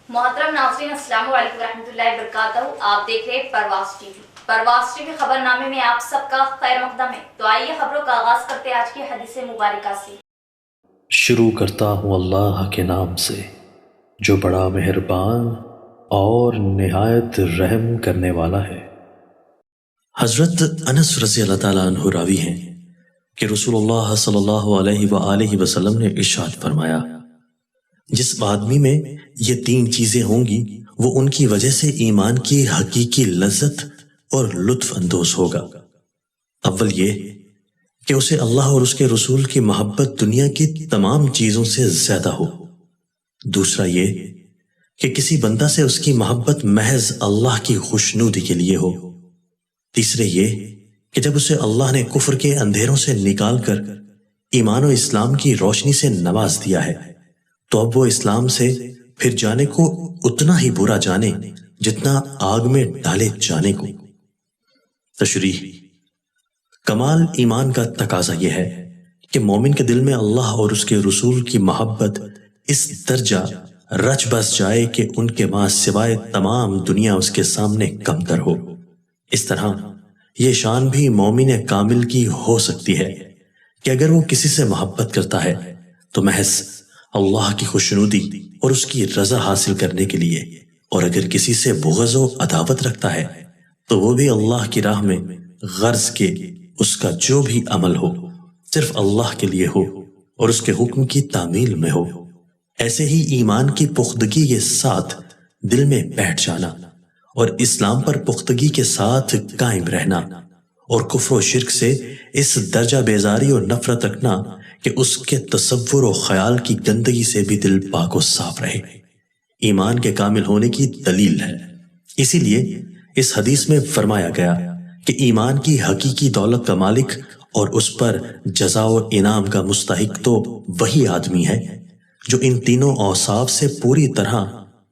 मोहतरम नाज़रीन, अस्सलाम वालेकुम रहमतुल्लाहि व बरकातहू। आप देख रहे हैं परवास टीवी। परवास टीवी खबरनामे में आप सबका खैर मकदम है। तो आइए खबरों का आगाज करते हैं आज की हदीस मुबारका से। शुरू करता हूँ अल्लाह के नाम से जो बड़ा मेहरबान और निहायत रहम करने वाला है। हज़रत अनस रज़ी अल्लाह ताला अन्हु रावी हैं कि रसूलुल्लाह सल्लल्लाहु अलैहि वसल्लम ने इरशाद फरमाया, जिस आदमी में ये 3 चीज़ें होंगी वो उनकी वजह से ईमान की हकीकी लज्जत और लुत्फ अंदोज होगा। अव्वल ये कि उसे अल्लाह और उसके रसूल की मोहब्बत दुनिया की तमाम चीज़ों से ज़्यादा हो। दूसरा ये कि किसी बंदा से उसकी मोहब्बत महज अल्लाह की खुशनुदी के लिए हो। तीसरे ये कि जब उसे अल्लाह ने कुफ्र के अंधेरों से निकाल कर ईमान और इस्लाम की रोशनी से नवाज दिया है तो अब वो इस्लाम से फिर जाने को उतना ही बुरा जाने जितना आग में डाले जाने को। तशरीह: कमाल ईमान का तकाजा यह है कि मोमिन के दिल में अल्लाह और उसके रसूल की मोहब्बत इस दर्जा रच बस जाए कि उनके मां सिवाय तमाम दुनिया उसके सामने कमतर हो। इस तरह ये शान भी मोमिन कामिल की हो सकती है कि अगर वो किसी से मोहब्बत करता है तो महज अल्लाह की खुशनुदी और उसकी रजा हासिल करने के लिए, और अगर किसी से बुग़्ज़ व अदावत रखता है तो वो भी अल्लाह की राह में गर्ज के उसका जो भी अमल हो सिर्फ अल्लाह के लिए हो और उसके हुक्म की तामील में हो। ऐसे ही ईमान की पुख्तगी के साथ दिल में बैठ जाना और इस्लाम पर पुख्तगी के साथ कायम रहना और कुफ्र व शिर्क से इस दर्जा बेजारी और नफरत रखना कि उसके तसव्वुर और ख्याल की गंदगी से भी दिल पाक व साफ रहे, ईमान के कामिल होने की दलील है। इसीलिए इस हदीस में फरमाया गया कि ईमान की हकीकी दौलत का मालिक और उस पर जज़ा और इनाम का मुस्तहिक तो वही आदमी है जो इन तीनों औसाफ से पूरी तरह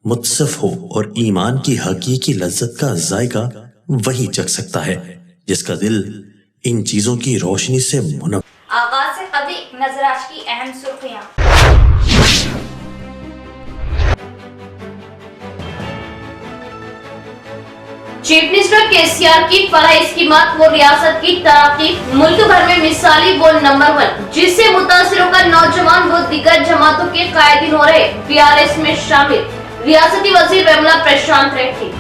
मुत्सफ हो, और ईमान की हकीकी लज्जत का जायका वही चख सकता है जिसका दिल इन चीजों की रोशनी से आगाज से कबल एक नजर आज की अहम सुर्खियां। चीफ मिनिस्टर केसीआर की फलाही स्कीमात वो रियासत की तरक्की, मुल्क भर में मिसाली वो नंबर 1, जिससे मुतासिर होकर नौजवान व दिग्गज जमातों के कायदीन हो रहे। बीआरएस में शामिल रियासती वजीर वेमुला प्रशांत रेड्डी।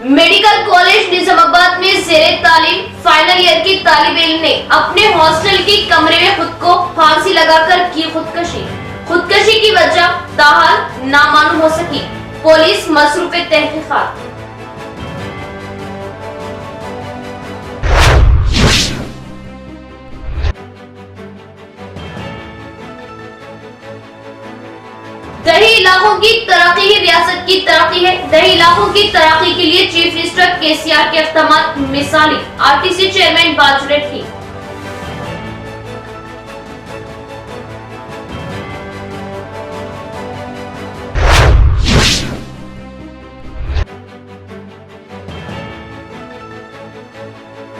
मेडिकल कॉलेज निजामाबाद में जेरे तालीम फाइनल ईयर की तालिब इल्म ने अपने हॉस्टल की कमरे में खुद को फांसी लगाकर की खुदकशी। खुदकशी की वजह ताहाल नामालूम हो सकी। पुलिस मसरूफ तहकीकात। दही इलाकों की तरक्की ही रियासत की तरक्की है। दही इलाकों की तरक्की के लिए चीफ मिनिस्टर केसीआर के इक़दामात मिसाली। आरटीसी चेयरमैन बाजू रेड्डी।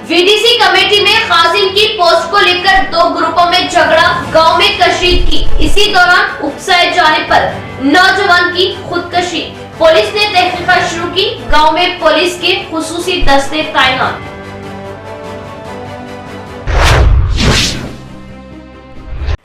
वीडीसी कमेटी में कासिम की पोस्ट को लेकर 2 ग्रुपों में झगड़ा, गांव में कशीदगी। इसी दौरान उकसाए जाने पर नौजवान की खुदकशी। पुलिस ने तहकीकात शुरू की। गांव में पुलिस के खुसूसी दस्ते तैनात।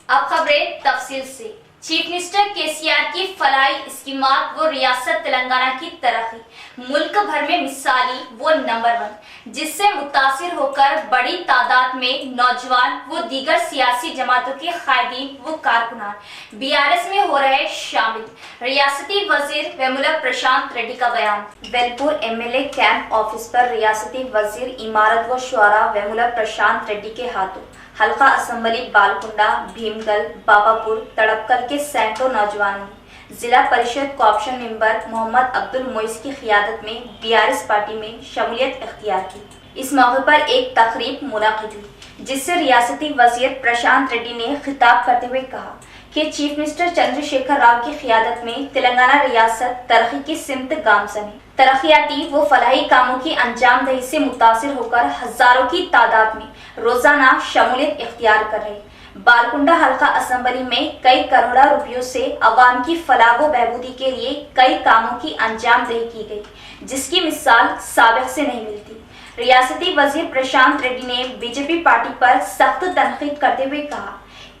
अब खबरें तफसील से। चीफ मिनिस्टर केसीआर की फलाही स्कीमात वो रियासत तेलंगाना की तरक्की, मुल्क भर में मिसाली वो नंबर 1, जिससे मुतासिर होकर बड़ी तादाद में नौजवान वो दीगर सियासी जमातों के कायदीन व कारकुनान बीआरएस में हो रहे शामिल। रियासती वजीर वेमुला प्रशांत रेड्डी का बयान। वेलपुर एमएलए कैंप ऑफिस पर रियासती वजीर इमारत व शुआरा वेमुला प्रशांत रेड्डी के हाथों हल्का असेंबली बालकुंडा, भीमगल, बाबापुर, तड़पकल के सैकड़ों नौजवानों ने जिला परिषद कोऑप्शन मेंबर मोहम्मद अब्दुल मोइस की क़ियादत में बीआरएस पार्टी में शमूलियत इख्तियार की। इस मौके पर एक तकरीब मुनाकिद हुई जिससे रियासती वजीर प्रशांत रेड्डी ने खिताब करते हुए कहा कि चीफ मिनिस्टर चंद्रशेखर राव की क़ियादत में तेलंगाना रियासत तरक्की की सिमत गामज़न है। तरक्याती व फलाही कामों की अंजामदही से मुतासिर होकर हजारों की तादाद में रोजाना शमूलियत इख्तियार कर रहे बालकुंडा हल्का असेंबली में कई करोड़ रुपयों से अवाम की फलाह व बहबूदी के लिए कई कामों की अंजामदही की गई, जिसकी मिसाल साबिक से नहीं मिलती। रियासती वजीर प्रशांत रेड्डी ने बीजेपी पार्टी पर सख्त तनकीद करते हुए कहा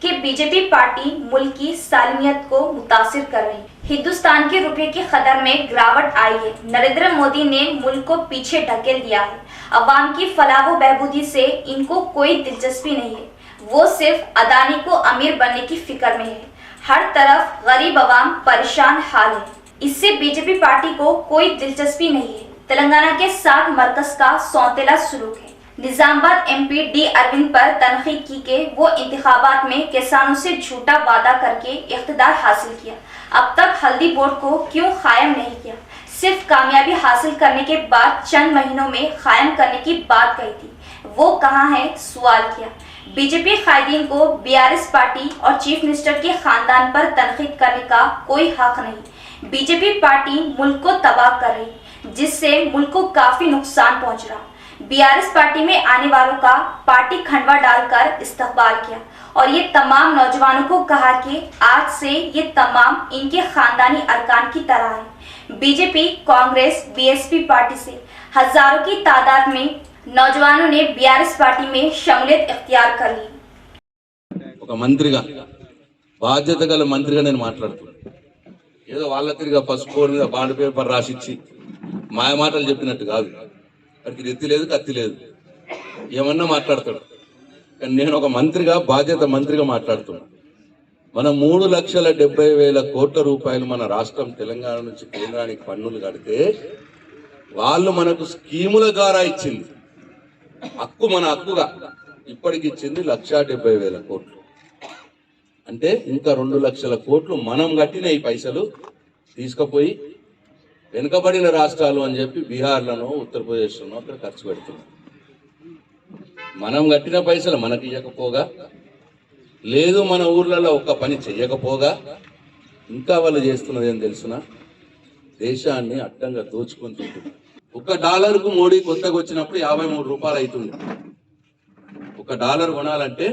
कि बीजेपी पार्टी मुल्क की सालमियत को मुतासिर कर रही है। हिंदुस्तान के रुपये की कदर में गिरावट आई है। नरेंद्र मोदी ने मुल्क को पीछे ढकेल दिया है। अवाम की फलाह व बहबूदी से इनको कोई दिलचस्पी नहीं है। वो सिर्फ अदानी को अमीर बनने की फिक्र में है। हर तरफ गरीब अवाम परेशान हाल है। इससे बीजेपी पार्टी को कोई दिलचस्पी नहीं है। तेलंगाना के साथ मरकज का सौतेला सलूक है। निजामाबाद एमपी डी अरविंद पर तनकीद की कि वो इंतखाबात में किसानों से झूठा वादा करके इख्तिदार हासिल किया। अब तक हल्दी बोर्ड को क्यों कायम नहीं किया? सिर्फ कामयाबी हासिल करने के बाद चंद महीनों में कायम करने की बात कही थी। वो कहाँ है? सवाल किया। बीजेपी कायदीन को बीआरएस पार्टी और चीफ मिनिस्टर के खानदान पर तनकीद करने का कोई हक नहीं। बीजेपी पार्टी मुल्क को तबाह कर रही, जिससे मुल्क को काफी नुकसान पहुंच रहा। बीआरएस पार्टी में आने वालों का पार्टी खंडवा डालकर इस्तकबाल किया और ये तमाम नौजवानों को कहा कि आज से ये तमाम इनके खानदानी अरकान की तरह है। बीजेपी, कांग्रेस, बीएसपी पार्टी से हजारों की तादाद में नौजवानों ने बीआरएस पार्टी में शमूलियत इख्तियार कर ली। ఒక మంత్రిగా బాధ్యత గల మంత్రిగా నేను మాట్లాడుతున్నాను. ఏదో వాళ్ళ తిరిగా పసుపు బోర్డు మీద బాండ్ పేపర్ రాసిచ్చి మాయ మాటలు చెప్పినట్టు కాదు. వాడికి రెత్తి లేదు, కత్తి లేదు, ఏమన్నా మాట్లాడతాడు. కానీ నేను ఒక మంత్రిగా, బాధ్యత మంత్రిగా మాట్లాడుతున్నాను. మనం 3,70,000 కోట్ల రూపాయలు మన రాష్ట్రం తెలంగాణ నుంచి కేంద్రానికి పన్నులు కడితే వాళ్ళు మనకు స్కీముల ద్వారా ఇచ్చింది హక్కు, మన హక్కుగా ఇప్పటికి ఇచ్చింది 1,70,000 కోట్లు. అంటే ఇంకా 2 లక్షల కోట్లు మనం కట్టిన ఈ పైసలు తీసుకుపోయి వెనుకబడిన రాష్ట్రాలు అని చెప్పి బీహార్లోనో ఉత్తరప్రదేశ్లోనో అక్కడ ఖర్చు పెడుతున్నాం. మనం కట్టిన పైసలు మనకి ఇవ్వకపోగా, లేదు మన ఊర్లలో ఒక్క పని చెయ్యకపోగా, ఇంకా వాళ్ళు చేస్తున్నది ఏం తెలుసునా? దేశాన్ని అడ్డంగా దోచుకొని తింటుంది. $1 మోడీ కొత్తగా వచ్చినప్పుడు 53 రూపాయలు అవుతుంది. $1 కొనాలంటే,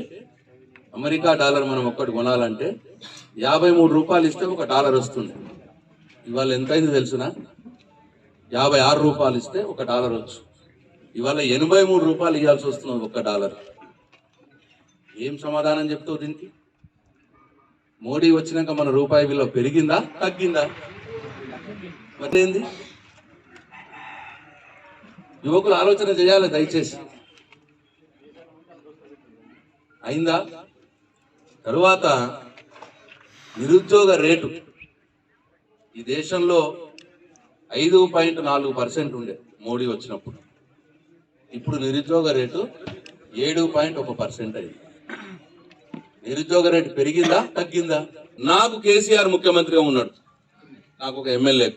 అమెరికా డాలర్ మనం ఒక్కటి కొనాలంటే 53 రూపాయలు ఇస్తే $1 వస్తుంది. ఇవాళ ఎంత అయింది తెలుసునా? 56 రూపాయలు ఇస్తే $1 వచ్చు. ఇవాళ 83 రూపాయలు ఇవ్వాల్సి వస్తుంది $1. ఏం సమాధానం చెప్తావు దీనికి? మోడీ వచ్చినాక మన రూపాయి విలువ పెరిగిందా, తగ్గిందా? మరి ఏంది? యువకులు ఆలోచన చేయాలి దయచేసి. అయిందా? తరువాత నిరుద్యోగ రేటు ఈ దేశంలో 5.4% ఉండే మోడీ వచ్చినప్పుడు. ఇప్పుడు నిరుద్యోగ రేటు 7.1% అయింది. నిరుద్యోగ రేటు పెరిగిందా, తగ్గిందా? నాకు కేసీఆర్ ముఖ్యమంత్రిగా ఉన్నాడు, నాకు ఒక ఎమ్మెల్యే.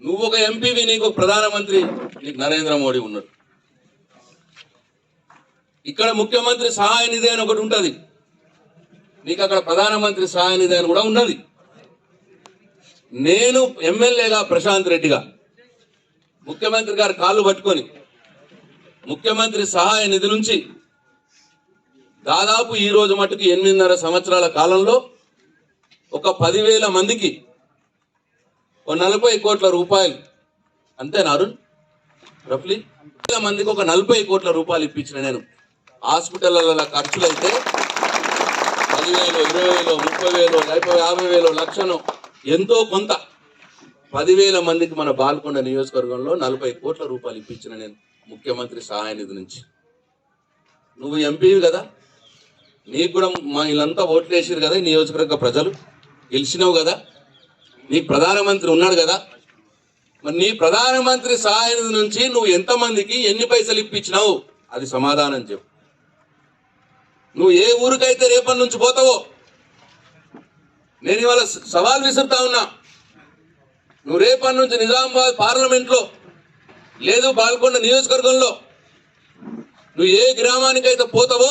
నువ్వు ఒక ఎంపీవి, నీకు ఒక ప్రధానమంత్రి, నీకు నరేంద్ర మోడీ ఉన్నాడు. ఇక్కడ ముఖ్యమంత్రి సహాయ నిధి అని ఒకటి ఉంటుంది, నీకు అక్కడ ప్రధానమంత్రి సహాయ నిధి అని కూడా ఉన్నది. నేను ఎమ్మెల్యేగా ప్రశాంత్ రెడ్డిగా ముఖ్యమంత్రి గారి కాళ్ళు పట్టుకొని ముఖ్యమంత్రి సహాయ నిధి నుంచి దాదాపు ఈ రోజు మటుకు 8.5 సంవత్సరాల కాలంలో ఒక 10,000 మందికి 40 కోట్ల రూపాయలు, అంతేనా అరుణ్? రఫ్లీ మందికి ఒక 40 కోట్ల రూపాయలు ఇప్పించిన నేను. హాస్పిటల్ల ఖర్చులు అయితే 10,000, 20,000, 30,000, 50,000, లక్షను ఎంతో కొంత 10,000 మందికి మన బాల్కొండ నియోజకవర్గంలో 40 కోట్ల రూపాయలు ఇప్పించిన నేను ముఖ్యమంత్రి సహాయ నిధి నుంచి. నువ్వు ఎంపీవి కదా, నీకు కూడా మా వీళ్ళంతా ఓట్లు వేసారు కదా, ఈ నియోజకవర్గ ప్రజలు గెలిచినావు కదా, నీకు ప్రధానమంత్రి ఉన్నాడు కదా, మరి నీ ప్రధానమంత్రి సహాయ నిధి నుంచి నువ్వు ఎంతమందికి ఎన్ని పైసలు ఇప్పించినావు అది సమాధానం చెప్పు. నువ్వు ఏ ఊరికైతే రేపటి నుంచి పోతావో, నేను ఇవాళ సవాల్ విసురుతా ఉన్నా, నువ్వు రేపటి నుంచి నిజామాబాద్ పార్లమెంట్లో లేదు బాల్కొండ నియోజకవర్గంలో నువ్వు ఏ గ్రామానికైతే పోతావో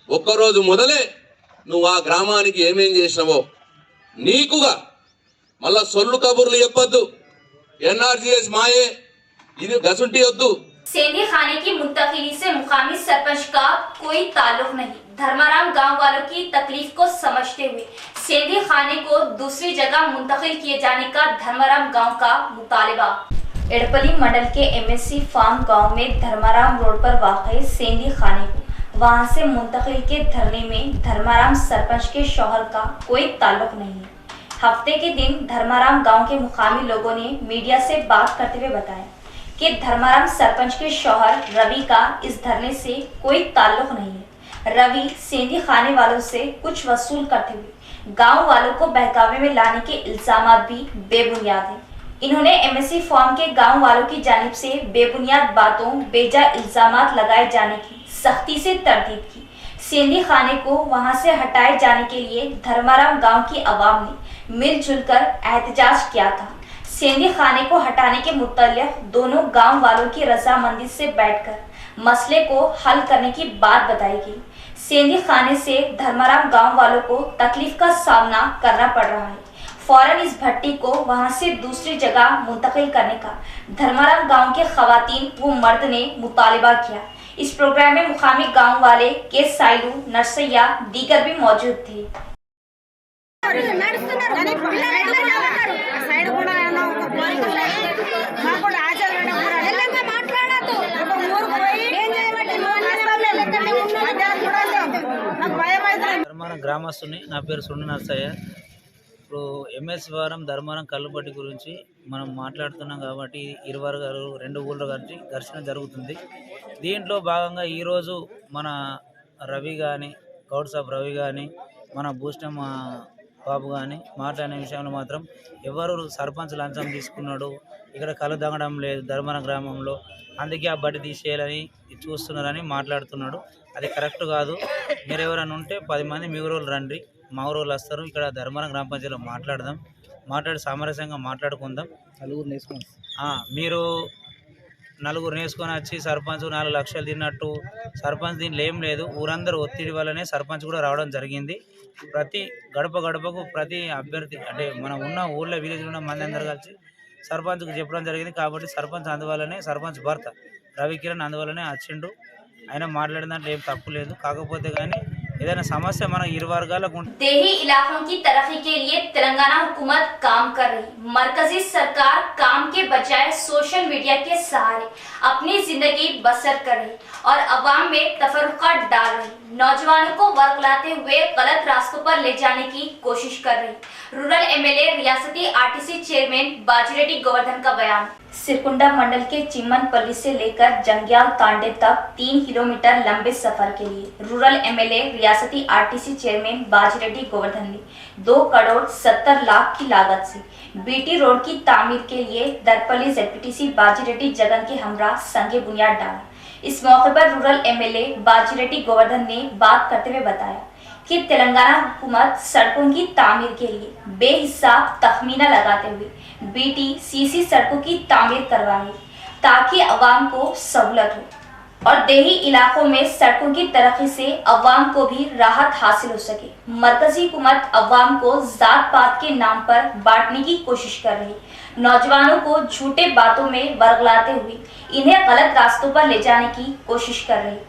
ఒక్కరోజు మొదలే నువ్వు ఆ గ్రామానికి ఏమేం చేసినావో నీకుగా మళ్ళా సొల్లు కబుర్లు చెప్పొద్దు. ఎన్ఆర్జీఎస్ మాయే ఇది గసుంటి వద్దు. सेंधी खाने की मुंतकिली से मुकामी सरपंच का कोई ताल्लुक नहीं। धर्माराम गांव वालों की तकलीफ को समझते हुए सेंधी खाने को दूसरी जगह मुंतकिल किए जाने का धर्माराम गांव का मुतालिबा। एड़पली मंडल के एमएससी फार्म गांव में धर्माराम रोड पर वाक़ई सेंधी खाने को वहां से मुंतकिल के धरने में धर्माराम सरपंच के शौहर का कोई ताल्लुक नहीं है। हफ्ते के दिन धर्माराम गांव के मुकामी लोगों ने मीडिया से बात करते हुए बताया कि धर्माराम सरपंच के शौहर रवि का इस धरने से कोई ताल्लुक नहीं है। रवि सेंधी खाने वालों से कुछ वसूल करते हुए गांव वालों को बहकावे में लाने के इल्जामात भी बेबुनियाद हैं। इन्होंने एमएससी फॉर्म के गांव वालों की जानिब से बेबुनियाद बातों बेजा इल्जामात लगाए जाने की सख्ती से तरदीद की। सेंधी खाने को वहां से हटाए जाने के लिए धर्माराम गांव की आवाम ने मिलजुल कर एहतजाज किया था। सेंधी खाने को हटाने के मुतल्लिक़ दोनों गांव वालों की रजामंदी से बैठकर मसले को हल करने की बात बताई गई। सेंधी खाने से धर्माराम गांव वालों को तकलीफ का सामना करना पड़ रहा है। फौरन इस भट्टी को वहां से दूसरी जगह मुंतकिल करने का धर्माराम गांव के खवातीन व मर्द ने मुतालिबा किया। इस प्रोग्राम में मुकामी गांव वाले के साइलू नरसैया दीगर भी मौजूद थे। ధర్మారం గ్రామస్తుని. నా పేరు సుండ నర్సయ్య. ఇప్పుడు ఎంఎస్ వారం ధర్మారం కల్లుబట్టి గురించి మనం మాట్లాడుతున్నాం కాబట్టి ఇరు వర్గాలు రెండు ఊళ్ళ గురించి ఘర్షణ జరుగుతుంది. దీంట్లో భాగంగా ఈరోజు మన రవి కానీ గౌడ్ సాబ్ రవి కానీ మన భూషణం బాబు కానీ మాట్లాడిన విషయంలో మాత్రం ఎవరు సర్పంచ్ లంచం తీసుకున్నాడు, ఇక్కడ కళ్ళు దంగడం లేదు ధర్మారం గ్రామంలో, అందుకే ఆ బట్టి తీసేయాలని చూస్తున్నారని మాట్లాడుతున్నాడు. అది కరెక్ట్ కాదు. మీరు ఎవరైనా ఉంటే 10 మంది మీ ఊరోళ్ళు రండి, మా ఊరోళ్ళు వస్తారు, ఇక్కడ ధర్మారం గ్రామ పంచాయతీలో మాట్లాడి సామరస్యంగా మాట్లాడుకుందాం. మీరు నలుగురు నేసుకొని వచ్చి సర్పంచ్ 4 లక్షలు తిన్నట్టు సర్పంచ్ దీనిలో ఏం లేదు. ఊరందరూ ఒత్తిడి వల్లనే సర్పంచ్ కూడా రావడం జరిగింది. ప్రతి గడపకు ప్రతి అభ్యర్థి అంటే మనం ఉన్న ఊళ్ళో విలేజ్లో ఉన్న మంది అందరు కలిసి సర్పంచ్కి చెప్పడం జరిగింది. కాబట్టి సర్పంచ్ అందువల్లనే సర్పంచ్ భర్త రవికిరణ్ అందువల్లనే వచ్చిండు. ఆయన మాట్లాడిన దాంట్లో ఏం తప్పు లేదు. కాకపోతే కానీ ఏదైనా సమస్య మన ఇరు వర్గాలకు देही इलाकों की तरक्की के लिए तेलंगाना हुकूमत काम कर रही। मरकजी सरकार काम के बजाय सोशल मीडिया के सहारे अपनी जिंदगी बसर कर रही और अवाम में तफर्रुका डाल रही, नौजवानों को वर्गलाते हुए गलत रास्तों पर ले जाने की कोशिश कर रही। रूरल एमएलए रियासती आरटीसी चेयरमैन बाजीरेड्डी गोवर्धन का बयान। सिरकुंडा मंडल के चिम्मनपल्ली से लेकर जंग्याल तांडे तक 3 किलोमीटर लंबे सफर के लिए रूरल एमएलए रियासती आरटीसी चेयरमैन बाजीरेड्डी गोवर्धन ने 2 करोड़ 70 लाख की लागत से बीटी रोड की तामीर के लिए दरपल्ली जेडपीटीसी बाजीरेड्डी जगन के हमरा संगे बुनियाद डाला। इस मौके पर रूरल एमएलए बाजीरेड्डी गोवर्धन ने बात करते हुए बताया कि तेलंगाना हुकूमत सड़कों की तामीर के लिए बेहिसाब तखमीना लगाते हुए बीटी सीसी सड़कों की तामीर करवाएगी ताकि अवाम को सहूलत हो और देही इलाकों में सड़कों की तरक्की से अवाम को भी राहत हासिल हो सके। मरकजी हुकूमत अवाम को जात पात के नाम पर बांटने की कोशिश कर रही, नौजवानों को झूठे बातों में वर्गलाते हुए इन्हें गलत रास्तों पर ले जाने की कोशिश कर रही।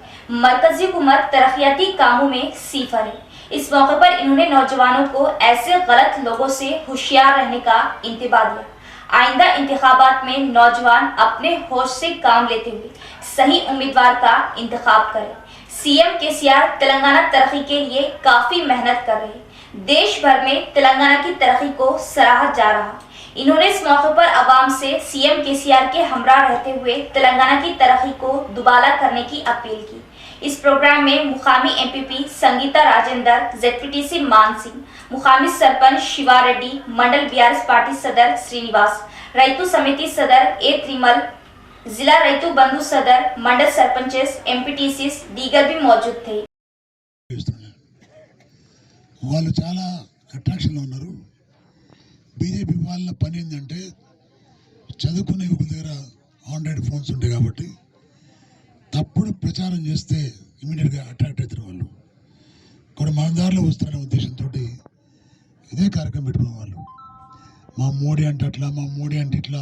मरकजी हुकूमत तरक्याती कामों में सिफर है। इस मौके पर इन्होंने नौजवानों को ऐसे गलत लोगों से होशियार रहने का इंतबाह दिया। आइंदा इंतखाबात में नौजवान अपने होश से काम लेते हुए सही उम्मीदवार का इंतखाब करें। सीएम केसीआर तेलंगाना तरक्की के लिए काफी मेहनत कर रहे हैं। देश भर में तेलंगाना की तरक्की को सराहा जा रहा। इन्होंने इस मौके पर आवाम से सीएम केसीआर के हमरा रहते हुए तेलंगाना की तरक्की को दुबाला करने की अपील की। इस प्रोग्राम में मुकामी एमपीपी संगीता राजेंद्र, जेडपीटीसी मान सिंह, मुकामी सरपंच शिवा रेड्डी, मंडल बीआरएस पार्टी सदर श्रीनिवास, रैतु समिति सदर ए त्रिमल, जिला रैतु बंधु सदर, मंडल सरपंचेस, एमपीटीसीस दीगर भी मौजूद थे। వాళ్ళు చాలా అట్రాక్షన్లో ఉన్నారు. బీజేపీ వాళ్ళ పని ఏంటంటే చదువుకునే యువకుల దగ్గర ఆండ్రాయిడ్ ఫోన్స్ ఉంటాయి కాబట్టి తప్పుడు ప్రచారం చేస్తే ఇమీడియట్గా అట్రాక్ట్ అవుతారు వాళ్ళు. కూడా మన దారిలో వస్తారనే ఉద్దేశంతో ఇదే కార్యక్రమం పెట్టుకున్న వాళ్ళు. మా మోడీ అంటే అట్లా, మా మోడీ అంటే ఇట్లా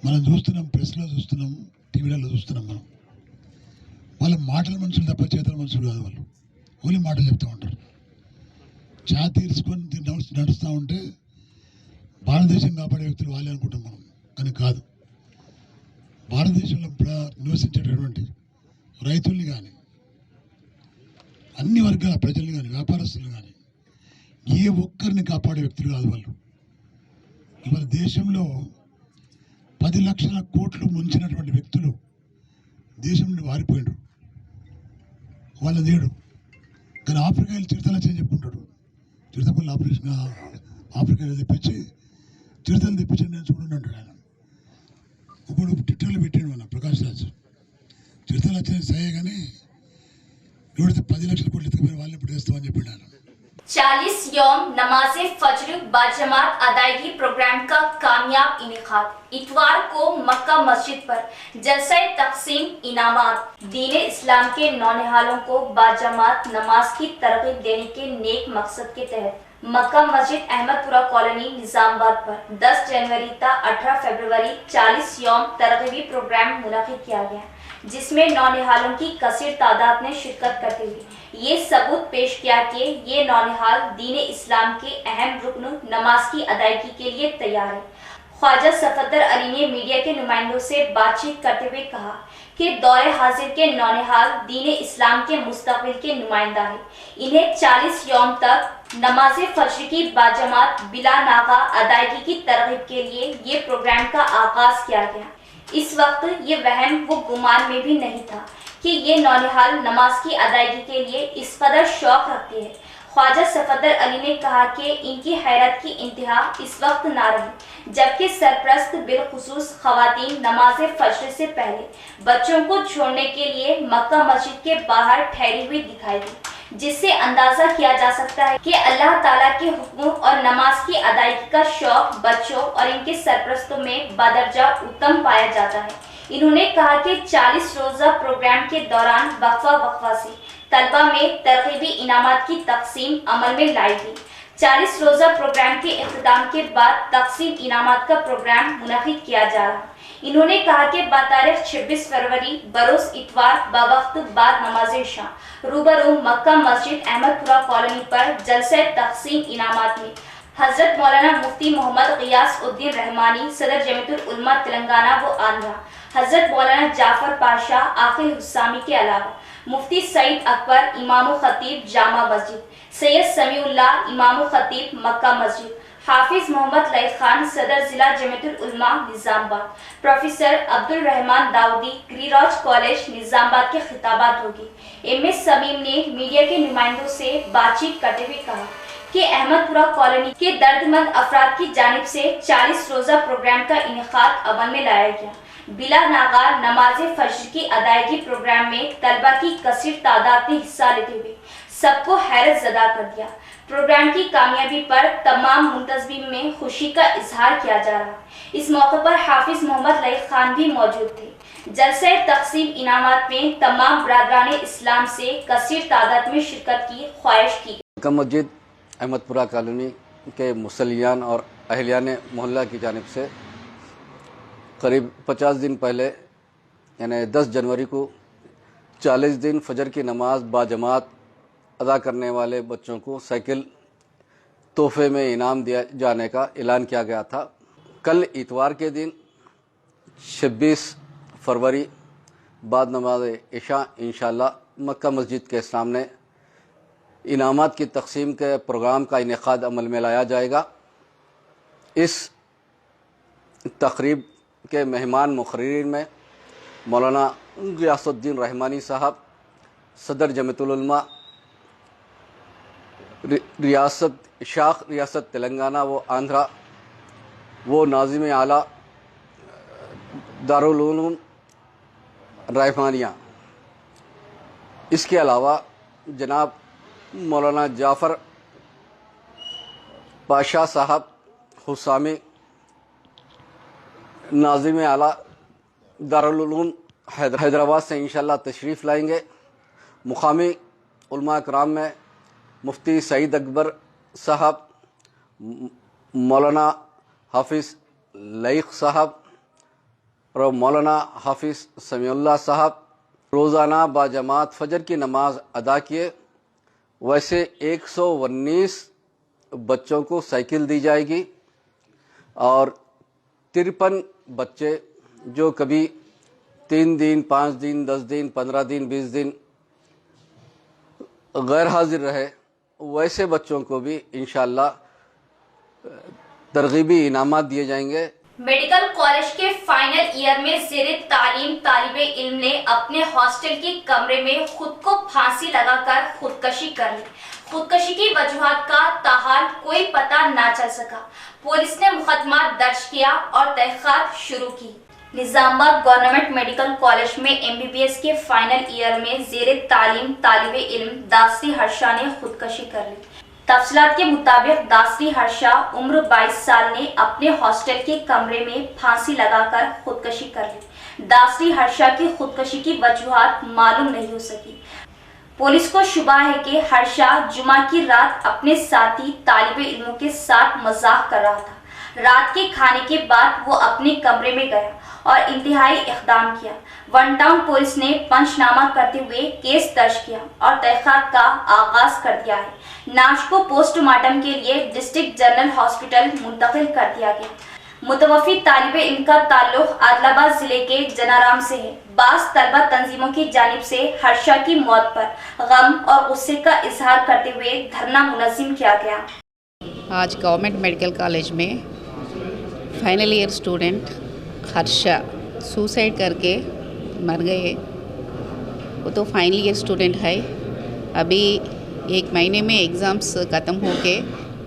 మనం చూస్తున్నాం, ప్రెస్లో చూస్తున్నాం, టీవీలలో చూస్తున్నాం. మనం వాళ్ళ మాటల మనుషులు తప్ప చేతల మనుషులు కాదు. వాళ్ళు ఓన్లీ మాటలు చెప్తూ ఉంటారు. ఛాతీ తీర్చుకొని నడుస్తూ ఉంటే భారతదేశం కాపాడే వ్యక్తులు వాళ్ళే అనుకుంటాం మనం, కానీ కాదు. భారతదేశంలో నివసించేటటువంటి రైతుల్ని కానీ, అన్ని వర్గాల ప్రజల్ని కానీ, వ్యాపారస్తులు కానీ ఏ ఒక్కరిని కాపాడే వ్యక్తులు కాదు వాళ్ళు. ఇవాళ దేశంలో 10 లక్షల కోట్లు ముంచినటువంటి వ్యక్తులు దేశం నుండి వారిపోయినారు. వాళ్ళ లేడు. కానీ ఆఫ్రికాలో చిరుతలు వచ్చని చెప్పుకుంటాడు. చిరుతపల్లి ఆపరేషన్ ఆఫ్రికాలో తెప్పించి చిరుతలు తెప్పించండి నేను చూడండి అంటాడు ఆయన. ఇప్పుడు ట్విట్టర్లో పెట్టాడు మన ప్రకాష్ రాజ్. చిరుతలు వచ్చేది సరే కానీ ఎవరితో 10 లక్షల కోట్లు ఎత్తుకుపోయి వాళ్ళని ఇప్పుడు వేస్తామని చెప్పాడు ఆయన. 40 यौम नमाज फज्र बाजमात अदायगी प्रोग्राम का कामयाब इनेकाद। इतवार को मक्का मस्जिद पर जलसा तकसीम इनामात। दीन इस्लाम के नौनिहालों को बाजमात नमाज की तरगीब देने के नेक मकसद के तहत मक्का मस्जिद अहमदपुरा कॉलोनी निजामाबाद पर 10 जनवरी तक 18 फरवरी 40 यौम तरगीबी प्रोग्राम मुनक़िद किया गया, जिसमें नौनिहालों की कसीर तादाद ने शिरकत करते हुए ये सबूत पेश किया कि ये नौनिहाल दीन इस्लाम के अहम रुकन नमाज की अदायगी के लिए तैयार है। ख्वाजा सफदर अली ने मीडिया के नुमाइंदों से बातचीत करते हुए कहा कि दौरे हाजिर के नौनिहाल दीन इस्लाम के मुस्तकबिल के नुमाइंदा है। इन्हें 40 यौम तक नमाज फज्र की बाजमात बिला नागा अदायगी की तरगीब के लिए ये प्रोग्राम का आगाज किया गया। इस वक्त ये वहम व गुमान में भी नहीं था कि ये नौनिहाल नमाज की अदायगी के लिए इस कदर शौक रखते हैं। ख्वाजा सफदर अली ने कहा कि इनकी हैरत की इंतहा इस वक्त ना रही जबकि सरप्रस्त बिलखुसूस खवातीन नमाज फज्र से पहले बच्चों को छोड़ने के लिए मक्का मस्जिद के बाहर ठहरी हुई दिखाई दी, जिससे अंदाजा किया जा सकता है कि अल्लाह ताला के हुक्मों और नमाज की अदायगी का शौक बच्चों और इनके सरप्रस्तों में बदरजा उत्तम पाया जाता है। इन्होंने कहा कि 40 रोजा प्रोग्राम के दौरान वक्फा से तलबा में तरगीबी इनामात की तकसीम अमल में लाई गई। 40 रोजा प्रोग्राम के इख्तिताम के बाद तकसीम इनामात का प्रोग्राम मुनक़िद किया जा रहा। इन्होंने कहा कि बातारीख 26 फरवरी बरोज इतवार बवक्त बाद नमाज शाम रूबरू मक्का मस्जिद अहमदपुरा कॉलोनी पर जलसा तकसीम इनामात में हजरत मौलाना मुफ्ती मोहम्मद गियास उद्दीन रहमानी सदर जमीयतुल उलमा तेलंगाना व आंध्रा, हजरत मौलाना जाफर पाशा आकिल हुस्सामी के अलावा मुफ्ती सईद अकबर इमाम खतीब जामा मस्जिद, सैयद समीउल्लाह इमाम खतीब मक्का मस्जिद, हाफिज मोहम्मद लईद खान सदर जिला जमीयतुल उलमा निजामाबाद, प्रोफेसर अब्दुल रहमान दाऊदी गिरिराज कॉलेज निजामाबाद के खिताबात होगी। एमएस समीम ने मीडिया के नुमाइंदों से बातचीत करते हुए कहा कि अहमदपुरा कॉलोनी के दर्दमंद अफराद की जानिब से 40 रोजा प्रोग्राम का इनेकाद अमल में लाया गया। बिला नागार नमाज फज्र की अदायगी प्रोग्राम में तलबा की कसीर तादाद ने हिस्सा लेते हुए सबको हैरत ज़दा कर दिया। प्रोग्राम की कामयाबी पर तमाम मुंतज़मीन में खुशी का इजहार किया जा रहा। इस मौके पर हाफिज मोहम्मद लईद खान भी मौजूद थे। जलसा तकसीम इनामात में तमाम बरादरान इस्लाम से कसीर तादाद में शिरकत की ख्वाहिश की। मक्का मस्जिद अहमदपुरा कॉलोनी के मुसल्लियान और अहलियान मोहल्ला की जानिब से करीब 50 दिन पहले यानी 10 जनवरी को 40 दिन फजर की नमाज बाजमात अदा करने वाले बच्चों को साइकिल तोहफे में इनाम दिया जाने का ऐलान किया गया था। कल इतवार के दिन 26 फरवरी बाद नमाज इशा इंशाअल्लाह मक्का मस्जिद के सामने इनामात की तकसीम के प्रोग्राम का इनेकाद अमल में लाया जाएगा। इस तकरीब के मेहमान मुकर्रीन में मौलाना गियासुद्दीन रहमानी साहब सदर जमीयतुल उलमा रियासत तेलंगाना व आंध्रा वो नाज़िम आला दारुल उलूम रहमानिया। इसके अलावा जनाब मौलाना जाफ़र पाशा साहब हुस्सामी नाज़िम आला दारुल उलूम हैदराबाद से इंशाअल्लाह तशरीफ़ लाएंगे। मुकामी उलमा कराम में मुफ्ती सईद अकबर साहब, मौलाना हाफिज़ लईक साहब और मौलाना हाफिज़ समीउल्लाह साहब रोज़ाना बाजमात फजर की नमाज अदा किए। वैसे 119 बच्चों को साइकिल दी जाएगी और 53 बच्चे जो कभी 3 दिन, 5 दिन, 10 दिन, 15 दिन, 20 दिन गैर हाजिर रहे, वैसे बच्चों को भी इंशाअल्लाह तरगीबी इनामात दिए जाएंगे। मेडिकल कॉलेज के फाइनल ईयर में ज़ेरे तालीम तालिबे इल्म ने अपने हॉस्टल के कमरे में खुद को फांसी लगाकर खुदकशी कर ली। खुदकशी की वजूहात का ताहाल कोई पता ना चल सका। पुलिस ने मुकदमा दर्ज किया और तहकीकात शुरू की। निजामाबाद गवर्नमेंट मेडिकल कॉलेज में MBBS के फाइनल ईयर में ज़ेरे तालीम तालिबे इल्म दासरी हर्षा ने खुदकशी कर ली। तफसीलात के मुताबिक दासरी हर्षा उम्र 22 साल ने अपने हॉस्टल के कमरे में फांसी लगाकर खुदकशी कर ली। दासरी हर्षा की खुदकशी की वजूहात मालूम नहीं हो सकी। पुलिस को शुबा है कि हर्षा जुमा की रात अपने साथी तालिबे इल्मों के साथ मजाक कर रहा था। रात के खाने के बाद वो अपने कमरे में गया और इंतहाई इक़दाम किया। वन टाउन पुलिस ने पंचनामा करते हुए केस दर्ज किया और तहकीकात का आगाज कर दिया है। नाश को पोस्टमार्टम के लिए डिस्ट्रिक्ट जनरल हॉस्पिटल मुंतकिल कर दिया गया। मुतवफ़ी तालिबे इल्म का ताल्लुक आदिलाबाद जिले के जनाराम से है। बास तलबा तंजीमों की जानिब से हर्षा की मौत पर गम और गुस्से का इजहार करते हुए धरना मुनज़्ज़म किया गया। आज गवर्नमेंट मेडिकल कॉलेज में final year student Harsha suicide करके मर गए। वो तो फाइनल ईयर स्टूडेंट है। अभी 1 महीने में एग्ज़ाम्स ख़त्म होके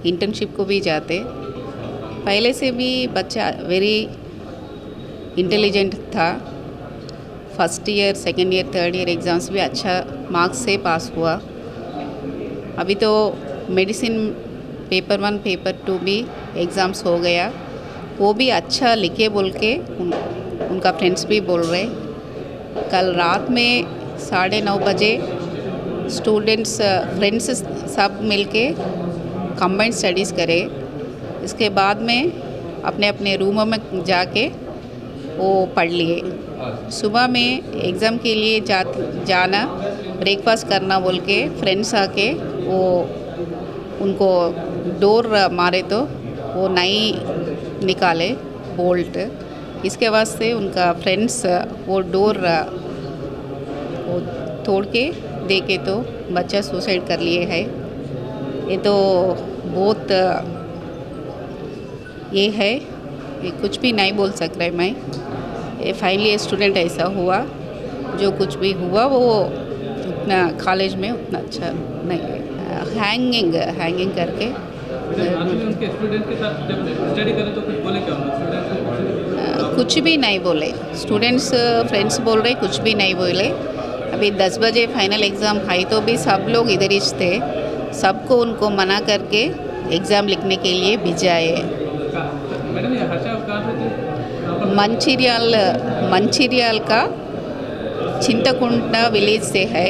इंटर्नशिप को भी जाते। पहले से भी बच्चा वेरी इंटेलिजेंट था। First year, second year, third year exams भी अच्छा मार्क्स से पास हुआ। अभी तो मेडिसिन पेपर 1, पेपर 2 भी एग्ज़ाम्स हो गया। वो भी अच्छा लिखे बोल के उनका फ्रेंड्स भी बोल रहे। कल रात में 9:30 बजे स्टूडेंट्स फ्रेंड्स सब मिलके कंबाइंड स्टडीज़ करे। इसके बाद में अपने अपने रूमों में जाके वो पढ़ लिए। सुबह में एग्ज़ाम के लिए जाना, ब्रेकफास्ट करना बोल के फ्रेंड्स आके वो उनको डोर मारे तो वो नहीं निकाले बोल्ट। इसके वास्ते उनका फ्रेंड्स वो डोर वो तोड़ के देखे तो बच्चा सुसाइड कर लिए है। ये तो बहुत ये है, ये कुछ भी नहीं बोल सक रहे मैं। ये फाइनल ईयर स्टूडेंट ऐसा हुआ, जो कुछ भी हुआ वो उतना कॉलेज में उतना अच्छा नहीं है। हैंगिंग करके उनके स्टूडेंट के साथ जब स्टडी करें तो कुछ बोले क्या स्टूडेंट? कुछ भी नहीं बोले। स्टूडेंट्स फ्रेंड्स बोल रहे कुछ भी नहीं बोले। अभी 10 बजे फाइनल एग्ज़ाम है तो भी सब लोग इधर ही थे। सबको उनको मना करके एग्ज़ाम लिखने के लिए भिजाए। मैडम ये हर्षा कहाँ से थे? मंचिरियाल का चिंतकुंटा विलेज से है।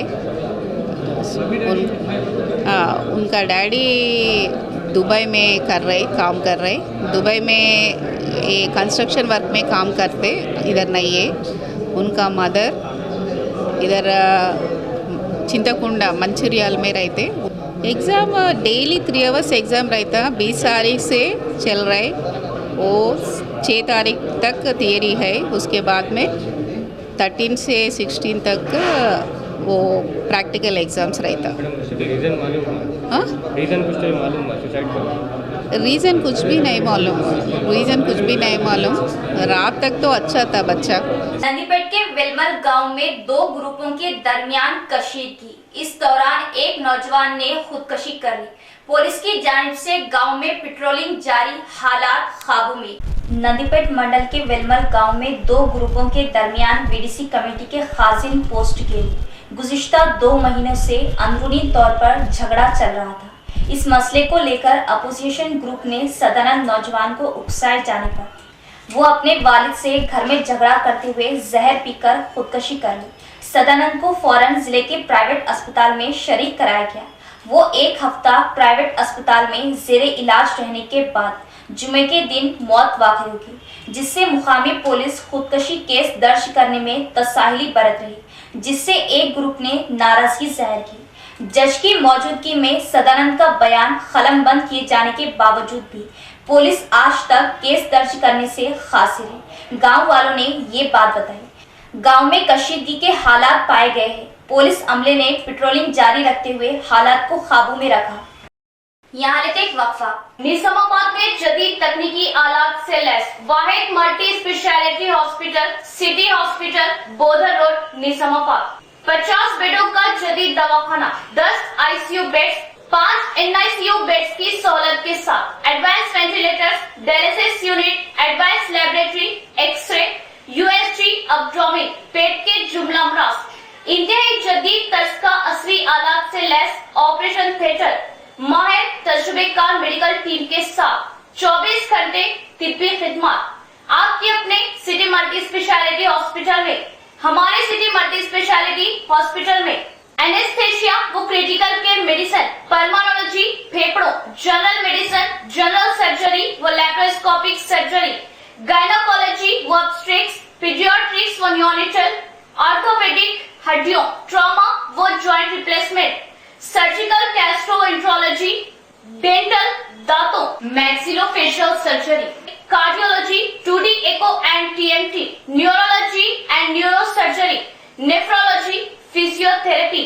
उनका डैडी दुबई में काम कर रहे। दुबई में ये कंस्ट्रक्शन वर्क में काम करते, इधर नहीं है। उनका मदर इधर चिंतकुंडा मंचिरियाल में रहते। एग्ज़ाम डेली 3 आवर्स एग्ज़ाम रहता। 20 तारीख से चल रहे, वो 6 तारीख तक थियरी है। उसके बाद में 13 से 16 तक वो प्रैक्टिकल एग्ज़ाम्स रहता। रीज़न मालूम हुआ? हाँ, रीज़न कुछ तो मालूम हुआ सुसाइड का? रीज़न कुछ भी नहीं मालूम। रात तक तो अच्छा था बच्चा। नंदीपेट के वेलमल गांव में 2 ग्रुपों के दरमियान कशीदगी। इस दौरान एक नौजवान ने खुदकशी कर ली। पुलिस की जानिब से गांव में पेट्रोलिंग जारी, हालात काबू में। नंदीपेट मंडल के वेलमल गांव में 2 ग्रुपों के दरमियान बीडीसी कमेटी के खाजिन पोस्ट के लिए गुज़िश्ता 2 महीनों से अंदरूनी तौर पर झगड़ा चल रहा था। इस मसले को लेकर अपोजिशन ग्रुप ने सदानंद नौजवान को उकसाए जाने पर वो अपने वालिद से घर में झगड़ा करते हुए जहर पीकर खुदकशी कर ली। सदानंद को फौरन जिले के प्राइवेट अस्पताल में शरीक कराया गया। वो एक हफ्ता प्राइवेट अस्पताल में जेरे इलाज रहने के बाद जुमे के दिन मौत वाक़ई हुई, जिससे मुकामी पुलिस खुदकशी केस दर्ज करने में तसाहिली बरत रही, जिससे एक ग्रुप ने नाराजगी जाहिर की। जज की मौजूदगी में सदानंद का बयान कलमबंद किए जाने के बावजूद भी पुलिस आज तक केस दर्ज करने से खासी रही। गांव वालों ने ये बात बताई। गांव में कशीदगी के हालात पाए गए हैं। पुलिस अमले ने पेट्रोलिंग जारी रखते हुए हालात को काबू में रखा। यहाँ लेते एक वक्फा। निजामाबाद में जदीद तकनीकी आलात से लैस वाहिद multi speciality hospital city hospital Bodhan road Nizamabad. 50 बेडों का जदीद दवाखाना, 10 आईसीयू बेड्स, 5 एनआईसीयू बेड्स की सहूलत के साथ advance ventilators, dialysis unit, advance laboratory, x ray, USG, abdomen, पेट के जुमला अमराज, इंतहाई जदीद तर्ज का असली आलात से लैस ऑपरेशन थिएटर, माहिर तजुर्बेकार मेडिकल टीम के साथ 24 घंटे तिब्बी खिदमत आपके अपने सिटी मल्टी स्पेशलिटी हॉस्पिटल में। हमारे सिटी मल्टी स्पेशलिटी हॉस्पिटल में एनेस्थेशिया व क्रिटिकल केयर मेडिसिन, पल्मोनोलॉजी, फेफड़ों, जनरल मेडिसिन, जनरल सर्जरी व लैप्रोस्कोपिक सर्जरी, गायनोकोलॉजी व ऑब्स्टेट्रिक्स, पीडियाट्रिक्स व न्यूनेटल, ऑर्थोपेडिक, हड्डियों, ट्रॉमा व joint replacement, surgical gastroenterology, dental, दांतों, maxillofacial surgery, cardiology, 2D echo and TMT, neurology and neurosurgery, nephrology, physiotherapy,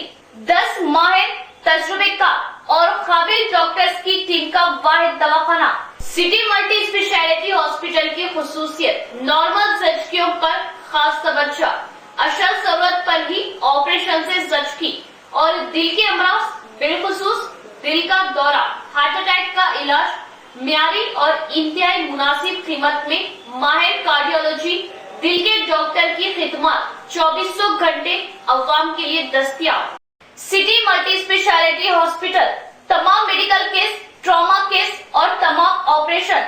10 माहिर तजुर्बेकार और काबिल डॉक्टर्स की टीम का वाहिद दवाखाना। सिटी मल्टी स्पेशलिटी हॉस्पिटल की खुसूसियत, नॉर्मल जख्मियों पर खास तवज्जो, अशल जरूरत पर ही ऑपरेशन से जख्मी और दिल के अमराज, बिलखुसूस दिल का दौरा, हार्ट अटैक का इलाज म्यारी और इंतहाई मुनासिब कीमत में माहिर कार्डियोलॉजी, दिल के डॉक्टर की खिदमत 2400 घंटे अवाम के लिए दस्तयाब। सिटी मल्टी स्पेशलिटी हॉस्पिटल तमाम मेडिकल केस, ट्रॉमा केस और तमाम ऑपरेशन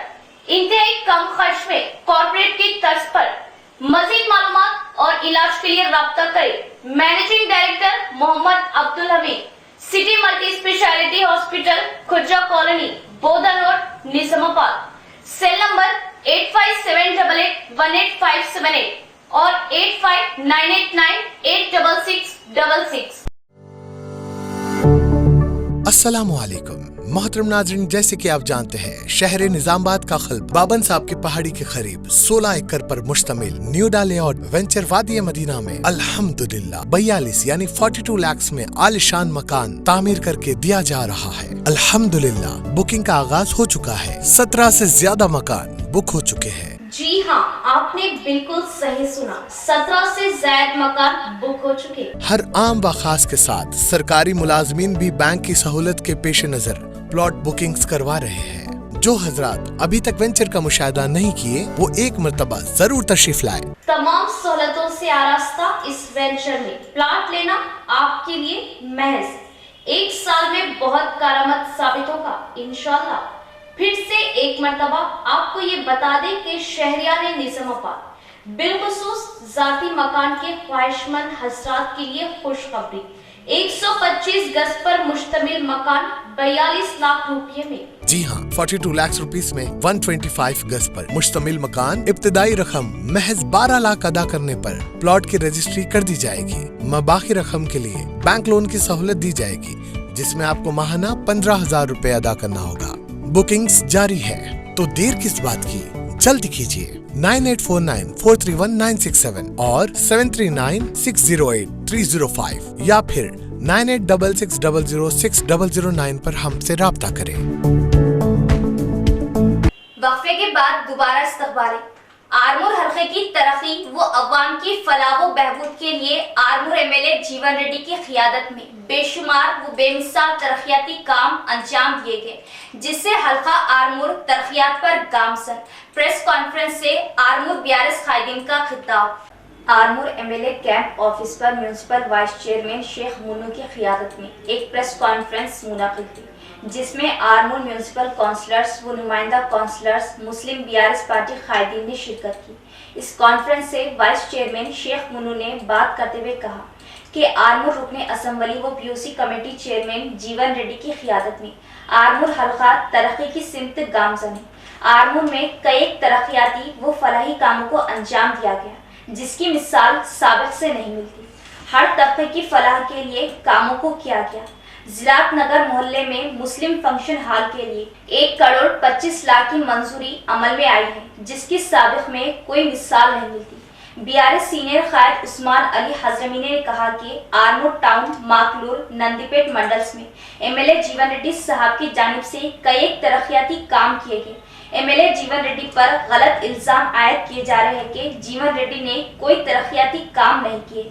इंतहाई कम खर्च में कॉर्पोरेट की तर्ज पर। मजीद मालूमात और इलाज के लिए राब्ता करें। Managing director Mohammed Abdul Hameed, city multi speciality hospital, Khurja colony, Bodhar road, Nizamabad. Cell number 8578818578 और 8598986666। अस्सलामुअलैकुम मोहतरम नाज़रीन, जैसे कि आप जानते हैं शहर निजामाबाद का क़ल्ब बाबन साहब की पहाड़ी के करीब 16 एकड़ पर मुश्तमिल न्यू लेआउट वेंचर वादी मदीना में अल्हम्दुलिल्लाह 42 यानी 42 लाख में आलिशान मकान तामीर करके दिया जा रहा है। अल्हम्दुलिल्लाह बुकिंग का आगाज हो चुका है। 17 से ज्यादा मकान बुक हो चुके हैं। जी हाँ, आपने बिल्कुल सही सुना, 17 से ज्यादा मकान बुक हो चुके। हर आम व खास के साथ सरकारी मुलाजमीन भी बैंक की सहूलत के पेश नजर प्लॉट बुकिंग्स करवा रहे हैं। जो हजरात अभी तक वेंचर का मुशाहिदा नहीं किए वो एक मर्तबा जरूर तशरीफ लाए। तमाम सहूलतों से आरास्ता इस वेंचर में प्लॉट लेना आपके लिए महज 1 साल में बहुत कारआमद साबित होगा इंशाल्लाह। फिर से एक मर्तबा आपको ये बता दें कि शहरियाने निजामाबाद बिलखुसूस जाती मकान के ख्वाहिशमंद हजरात के लिए खुशखबरी। 125 गज पर मुश्तमिल मकान 42 लाख रुपये में। जी हाँ, 42 लाख रुपीस में 125 गज पर मुश्तमिल मकान। इब्तिदाई रकम महज 12 लाख अदा करने पर प्लॉट की रजिस्ट्री कर दी जाएगी। मबाकी रकम के लिए बैंक लोन की सहूलत दी जाएगी, जिसमें आपको माहाना 15,000 रुपए अदा करना होगा। बुकिंग्स जारी है, तो देर किस बात की, जल्दी कीजिए। 9849431967 और 7396083005 या फिर 9866006009 पर हमसे राब्ता करें। वक्फे के बाद दोबारा इस्तकबाल। आरमूर हल्के की तरक्की व अवाम की फलाह व बहबूद के लिए आरमूर एमएलए जीवन रेड्डी की क़ियादत में बेशुमार व बेमिसाल तरक्याती काम अंजाम दिए गए, जिससे हल्का आरमूर तरक्यात पर गामजन। प्रेस कॉन्फ्रेंस से आरमूर बीआरएस कायदीन का खिताब। आरमूर एमएलए कैंप ऑफिस पर municipal vice chairman Sheikh Munnu की क़ियादत में एक प्रेस कॉन्फ्रेंस मुनक़िद हुई, जिसमें आरमूर म्यूनसिपल काउंसलर्स व नुमाइंदा काउंसलर्स मुस्लिम बीआरएस पार्टी कायदीन ने शिरकत की। इस कॉन्फ्रेंस से वाइस चेयरमैन शेख मुन्नू ने बात करते हुए कहा کہ آرمور رکن اسمبلی و POC کمیٹی چیئرمین جیون ریڈی کی قیادت میں آرمور حلقہ ترقی کی سمت گامزن ہے۔ آرمور میں کئی ترقیاتی و فلاحی کاموں کو انجام دیا گیا جس کی مثال سابق سے نہیں ملتی۔ ہر طبقے کی فلاح کے لیے کاموں کو کیا گیا۔ زراعت نگر محلے میں مسلم فنکشن ہال کے لیے 1,25,00,000 کی منظوری عمل میں آئی ہے جس کی سابق میں کوئی مثال نہیں ملتی۔ BRS سینئر قائد عثمان علی حضرمی نے کہا کہ آرمور ٹاؤن، ماکلور، نندی پیٹ منڈلس میں MLA جیون ریڈی صاحب کی جانب سے کئی ترقیاتی کام کیے گئے۔ MLA جیون ریڈی پر غلط الزام عائد کیے جا رہے ہیں کہ جیون ریڈی نے کوئی ترقیاتی کام نہیں کیے،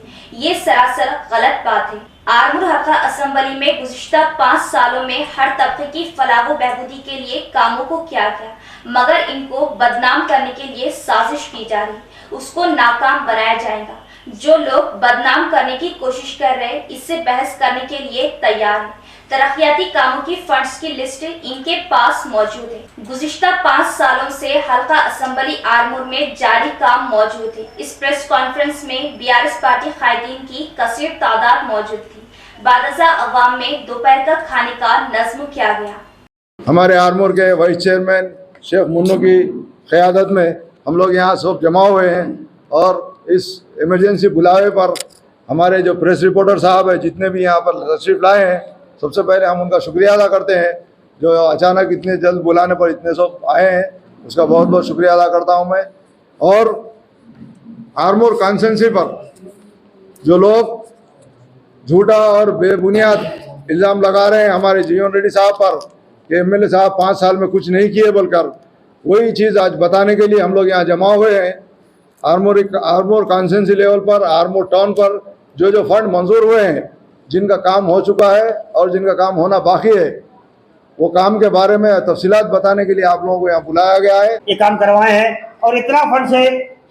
یہ سراسر غلط بات ہے۔ آرمور حلقہ اسمبلی میں گزشتہ 5 سالوں میں ہر طبقے کی فلاح و بہبودی کے لیے کاموں کو کیا گیا، مگر ان کو بدنام کرنے کے لیے سازش کی جا رہی، اس کو ناکام بنایا جائے گا۔ جو لوگ بدنام کرنے کی کوشش کر رہے اس سے بحث کرنے کے لیے تیار ہیں۔ ترقیاتی کاموں کی فنڈز کی لسٹ ان کے پاس موجود ہے۔ گزشتہ 5 سالوں سے حلقہ اسمبلی آرمور میں جاری کام موجود ہے۔ اس پریس کانفرنس میں BRS پارٹی قائدین کی کثیر تعداد موجود تھی۔ بعد ازاں عوام میں دوپہر کا کھانے کا نظم کیا گیا۔ ہمارے آرمور کے وائس چیئرمین شیخ منو کی قیادت میں ہم لوگ یہاں سب جمع ہوئے ہیں اور اس ایمرجنسی بلاوے پر ہمارے جو پریس رپورٹر صاحب ہیں جتنے بھی یہاں پر تشریف لائے ہیں، سب سے پہلے ہم ان کا شکریہ ادا کرتے ہیں جو اچانک اتنے جلد بلانے پر اتنے سب آئے ہیں، اس کا بہت بہت شکریہ ادا کرتا ہوں میں۔ اور آرمور کانسٹیچوئنسی پر جو لوگ جھوٹا اور بے بنیاد الزام لگا رہے ہیں ہمارے جیون ریڈی صاحب پر کہ MLA صاحب 5 سال میں کچھ نہیں کیے بول کر، وہی چیز آج بتانے کے لیے ہم لوگ یہاں جمع ہوئے ہیں۔ آرمور کانسٹیچوئنسی لیول پر، آرمور ٹاؤن پر جو فنڈ منظور ہوئے ہیں، جن کا کام ہو چکا ہے اور جن کا کام ہونا باقی ہے، وہ کام کے بارے میں تفصیلات بتانے کے لیے آپ لوگوں کو یہاں بلایا گیا ہے۔ یہ کام کروائے ہیں اور اتنا فنڈ سے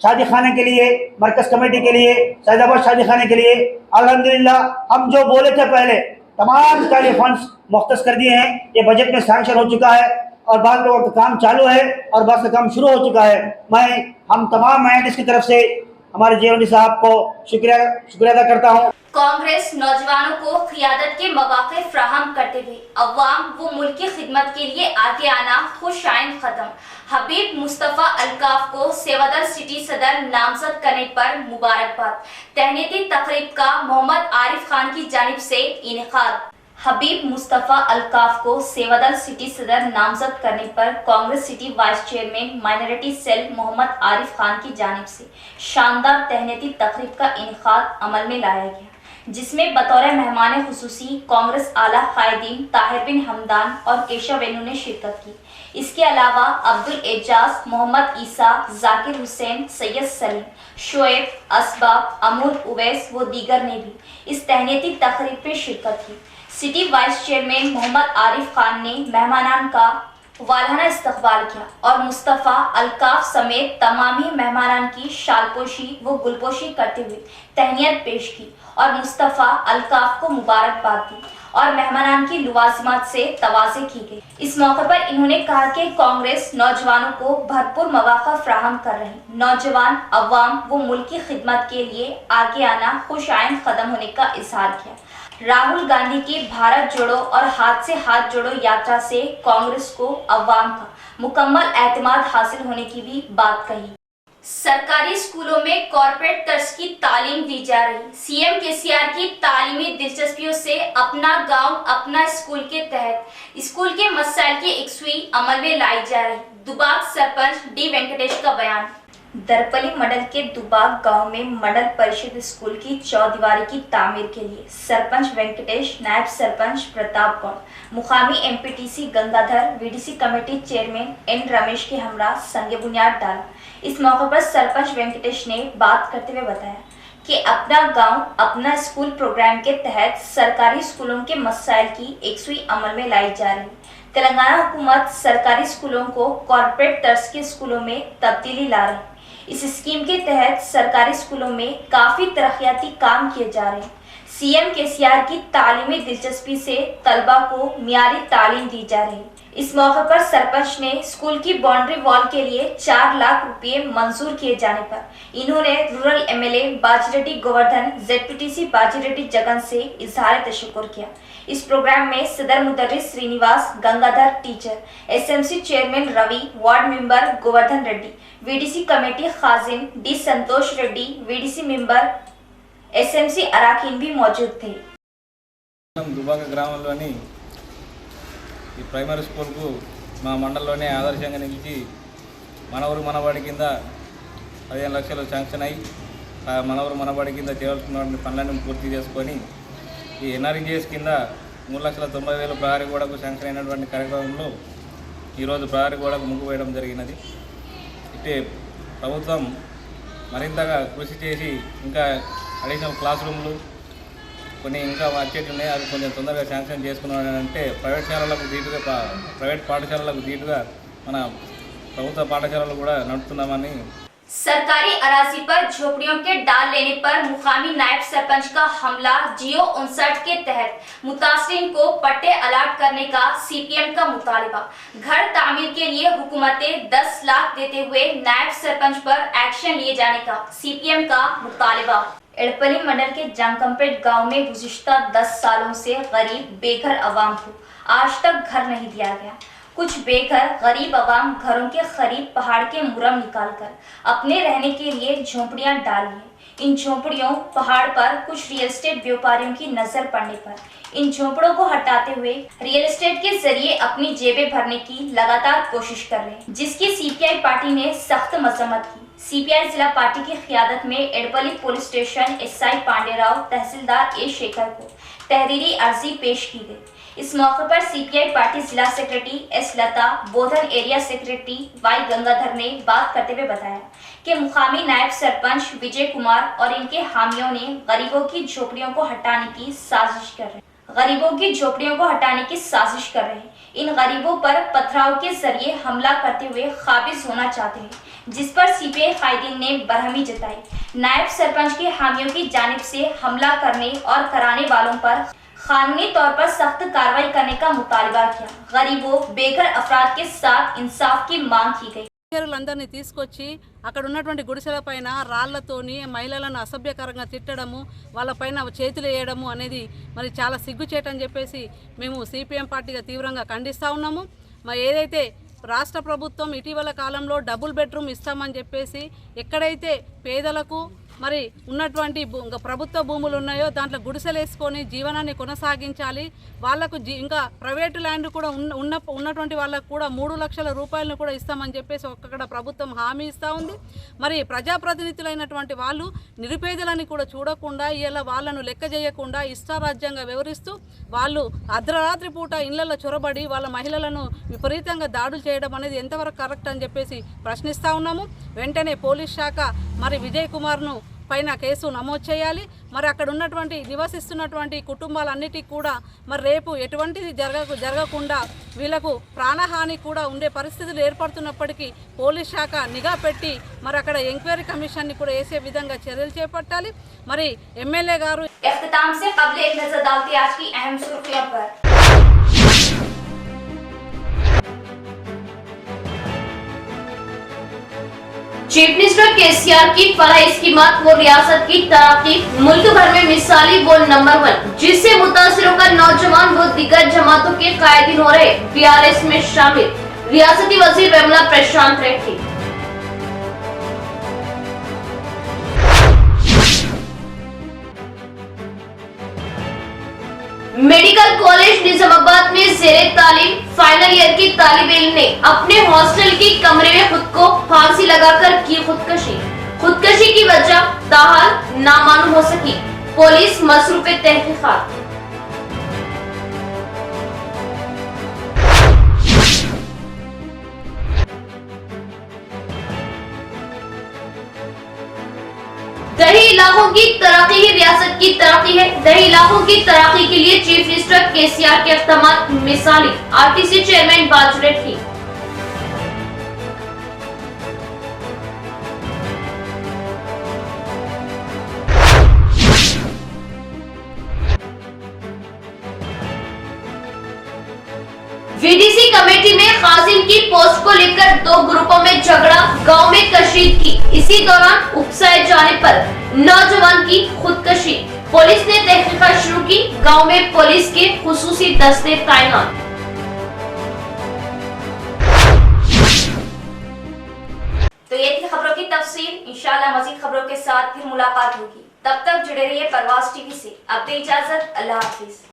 شادی خانے کے لیے، مرکز کمیٹی کے لیے، سعید آباد شادی خانے کے لیے الحمدللہ ہم جو بولے تھے پہلے تمام کا یہ فنڈز مختص کر دیے ہیں۔ یہ بجٹ میں سینکشن ہو چکا ہے اور بعض لوگوں کا کام چالو ہے اور بعض کا کام شروع ہو چکا ہے۔ ہم تمام مینڈس کی طرف سے ہمارے جیون صاحب کو شکریہ ادا کرتا ہوں۔ کانگریس نوجوانوں کو قیادت کے مواقع فراہم کرتے ہوئے عوام و ملک کی خدمت کے لیے آگے آنا خوش آئند ختم۔ حبیب مصطفیٰ الکاف کو سیوادل سٹی صدر نامزد کرنے پر مبارکباد۔ تہنیتی تقریب کا محمد عارف خان کی جانب سے انعقاد۔ حبیب مصطفیٰ الکاف کو سیوادل سٹی صدر نامزد کرنے پر Congress city vice chairman minority cell Mohammed Arif Khan کی جانب سے شاندار تہنیتی تقریب کا انعقاد عمل میں لایا گیا، جس میں بطور مہمان خصوصی کانگریس اعلیٰ قائدین طاہر بن حمدان اور کیشو وینو نے شرکت کی۔ اس کے علاوہ عبدالاعجاز، محمد عیسیٰ، ذاکر حسین، سید سلیم، شعیب، اسباب، امور اویس و دیگر نے بھی اس تہنیتی تقریب میں شرکت کی۔ سٹی وائس چیئرمین محمد عارف خان نے مہمانان کا والہانہ استقبال کیا اور مصطفیٰ الکاف سمیت تمامی مہمانان کی شال پوشی و گل پوشی کرتے ہوئے تہنیت پیش کی اور مصطفیٰ الکاف کو مبارکباد دی اور مہمانان کی لوازمات سے تواضع کی گئی۔ اس موقع پر انہوں نے کہا کہ کانگریس نوجوانوں کو بھرپور مواقع فراہم کر رہی، نوجوان عوام و ملک کی خدمت کے لیے آگے آنا خوش آئند قدم ہونے کا اظہار کیا۔ راہل گاندھی کی بھارت جوڑو اور ہاتھ سے ہاتھ جوڑو یاترا سے کانگریس کو عوام کا مکمل اعتماد حاصل ہونے کی بھی بات کہی۔ سرکاری اسکولوں میں کارپوریٹ طرز کی تعلیم دی جا رہی۔ CM KCR کی تعلیمی دلچسپیوں سے اپنا گاؤں اپنا اسکول کے تحت اسکول کے مسائل کی یکسوئی عمل میں لائی جا رہی۔ دباگ سرپنچ D وینکٹیش کا بیان۔ درپلی منڈل کے دباگ گاؤں میں منڈل پریشد اسکول کی چودیواری کی تعمیر کے لیے سرپنچ وینکٹیش، نائب سرپنچ پرتاپ گوڑ، مقامی MPTC Gangadhar, VDC committee chairman N Ramesh کے ہمراہ سنگ بنیاد ڈالا۔ اس موقع پر سرپنچ وینکٹیش نے بات کرتے ہوئے بتایا کہ اپنا گاؤں اپنا اسکول پروگرام کے تحت سرکاری اسکولوں کے مسائل کی یکسوئی عمل میں لائی جا رہی۔ تلنگانہ حکومت سرکاری اسکولوں کو کارپوریٹ طرز کے اسکولوں میں تبدیلی لا رہی۔ اس اسکیم کے تحت سرکاری اسکولوں میں کافی ترقیاتی کام کیے جا رہے ہیں۔ सीएम केसीआर की तालीमी दिलचस्पी से तलबा को मियारी तालीम दी जा रही। इस मौके पर सरपंच ने स्कूल की बाउंड्री वॉल के लिए 4 लाख रुपए मंजूर किए जाने पर इन्होंने rural MLA Bajireddy Govardhan, ZPTC Bajireddy Jagan से इजहार तशक्कुर किया। इस प्रोग्राम में सदर मुदर्रिस Srinivas, Gangadhar teacher, SMC chairman Ravi, ward member Govardhan Reddy, VDC committee खाजिन D Santosh Reddy, VDC member SMC अराकीन भी मौजूद थे। దుబాక గ్రామంలోని ఈ ప్రైమరీ స్కూల్కు మా మండలంలోనే ఆదర్శంగా నిలిచి మనవరు మనబడి కింద 15 లక్షలు శాంక్షన్ అయ్యి మనవరు మనబడి కింద చేయాల్సిన పనులను పూర్తి చేసుకొని ఈ ఎన్ఆర్ఈజీఎస్ కింద 3,90,000 ప్రహరీ గోడకు శాంక్షన్ అయినటువంటి కార్యక్రమంలో ఈరోజు ప్రహరీ గోడకు ముగ్గు వేయడం జరిగినది. ఇటే ప్రభుత్వం మరింతగా కృషి చేసి ఇంకా అడిషనల్ క్లాస్ రూమ్లు కొన్ని ఇంకా వచ్చేటి ఉన్నాయి, అవి కొంచెం తొందరగా శాంక్షన్ చేసుకున్నాడంటే ప్రైవేట్ పాఠశాలలకు ధీటుగా మన ప్రభుత్వ పాఠశాలలు కూడా నడుపుతున్నామని। सरकारी अराजी पर झोपड़ियों के डाल लेने पर मुकामी नायब सरपंच का हमला। जियो 59 के तहत मुतासरीन को पट्टे अलाट करने का सीपीएम का मुतालिबा। घर तामीर के लिए हुकूमतें 10 लाख देते हुए नायब सरपंच पर एक्शन लिए जाने का सीपीएम का मुतालिबा। एड़पली मंडल के जंगमपेट गांव में गुज़िश्ता 10 सालों से गरीब बेघर अवाम को आज तक घर नहीं दिया गया। कुछ बेघर गरीब अवाम घरों के करीब पहाड़ के मुरम निकालकर अपने रहने के लिए झोंपड़ियां डाल ली। इन झोंपड़ियों पहाड़ पर कुछ रियल एस्टेट व्यापारियों की नजर पड़ने पर इन झोंपड़ों को हटाते हुए रियल एस्टेट के जरिए अपनी जेबें भरने की लगातार कोशिश कर रहे हैं, जिसकी सीपीआई पार्टी ने सख्त मजम्मत की। सीपीआई जिला पार्टी की क़ियादत में एड़पली पुलिस स्टेशन एसआई पांडेराव, तहसीलदार ए शेखर को तहरीरी अर्जी पेश की गई। इस मौके पर सीपीआई पार्टी जिला सेक्रेटरी एस लता, बोधन एरिया सेक्रेटरी वाई गंगाधर ने बात करते हुए बताया कि मुकामी नायब सरपंच विजय कुमार और इनके हामियों ने गरीबों की झोपड़ियों को हटाने की साजिश कर रहे हैं। इन गरीबों पर पथराव के जरिए हमला करते हुए काबिज होना चाहते हैं, जिस पर सीपीआई कायदीन ने बरहमी जताई। नायब सरपंच के हामियों की जानिब से हमला करने और कराने वालों पर कानूनी तौर पर सख्त कार्रवाई करने का मुतालबा किया। गरीबों बेघर अफराद के साथ इंसाफ की मांग की गई। అందరినీ తీసుకొచ్చి అక్కడ ఉన్నటువంటి గుడిసెల పైన రాళ్లతోని మహిళలను అసభ్యకరంగా తిట్టడము, వాళ్ళపైన చేతులు వేయడము అనేది మరి చాలా సిగ్గుచేటని చెప్పేసి మేము సిపిఎం పార్టీగా తీవ్రంగా ఖండిస్తూ ఉన్నాము। మరి ఏదైతే రాష్ట్ర ప్రభుత్వం ఇటీవల కాలంలో డబుల్ బెడ్రూమ్ ఇస్తామని చెప్పేసి ఎక్కడైతే పేదలకు మరి ఉన్నటువంటి ప్రభుత్వ భూములు ఉన్నాయో దాంట్లో గుడిసెలు వేసుకొని జీవనాన్ని కొనసాగించాలి। వాళ్లకు ఇంకా ప్రైవేటు ల్యాండ్ కూడా ఉన్నటువంటి వాళ్ళకు కూడా 3 లక్షల రూపాయలను కూడా ఇస్తామని చెప్పేసి అక్కడ ప్రభుత్వం హామీ ఇస్తూ ఉంది। మరి ప్రజాప్రతినిధులైనటువంటి వాళ్ళు నిరుపేదలని కూడా చూడకుండా ఇలా వాళ్ళను లెక్క చేయకుండా ఇష్టారాజ్యంగా వివరిస్తూ వాళ్ళు అర్ధరాత్రి పూట ఇళ్లలో చొరబడి వాళ్ళ మహిళలను విపరీతంగా దాడులు చేయడం అనేది ఎంతవరకు కరెక్ట్ అని చెప్పేసి ప్రశ్నిస్తూ ఉన్నాము। వెంటనే పోలీస్ శాఖ మరి విజయ్ కుమార్ను పైన కేసు నమోదు చేయాలి। మరి అక్కడ ఉన్నటువంటి నివసిస్తున్నటువంటి కుటుంబాలన్నిటికీ కూడా మరి రేపు ఎటువంటిది జరగకుండా వీళ్ళకు ప్రాణహాని కూడా ఉండే పరిస్థితులు ఏర్పడుతున్నప్పటికీ పోలీస్ శాఖ నిఘా పెట్టి మరి అక్కడ ఎంక్వైరీ కమిషన్ని కూడా వేసే విధంగా చర్యలు చేపట్టాలి। మరి ఎమ్మెల్యే గారు इख्तिताम से क़ब्ल एक नज़र डालते आज की अहम सुर्खियों पर। चीफ मिनिस्टर केसीआर की फलाही स्कीमात वो रियासत की तरक्की, मुल्क भर में मिसाली वो नंबर 1, जिससे मुतासिर होकर नौजवान वो दिग्गज जमातों के कायदीन हो रहे। बीआरएस में शामिल रियासती वजीर विमला प्रशांत रेड्डी। मेडिकल कॉलेज निजामाबाद में जेरे तालीम फाइनल ईयर की तालिब इल्म ने अपने हॉस्टल की कमरे में खुद को फांसी लगाकर की खुदकशी की वजह ताहाल नामालूम हो सकी। पुलिस मसरूफ तहकीकात। दही इलाकों की तरक्की ही रियासत की तरक्की है। दही इलाकों की तरक्की के लिए चीफ मिनिस्टर केसीआर के इक़दामात मिसाली। RTC chairman Bajireddy. VDC committee में काजिम की पोस्ट को लेकर दो ग्रुपों में झगड़ा, गांव में कशीदगी। इसी दौरान उकसाए जाने पर नौजवान की खुदकशी। पुलिस ने तहकीकात शुरू की। गांव में पुलिस के खुसूसी दस्ते तैनात। तो ये थी खबरों की तफसील। इंशाल्लाह मजीद खबरों के साथ फिर मुलाकात होगी। तब तक जुड़े रहिए परवाज़ टीवी से। अब दे इजाजत, अल्लाह हाफिज।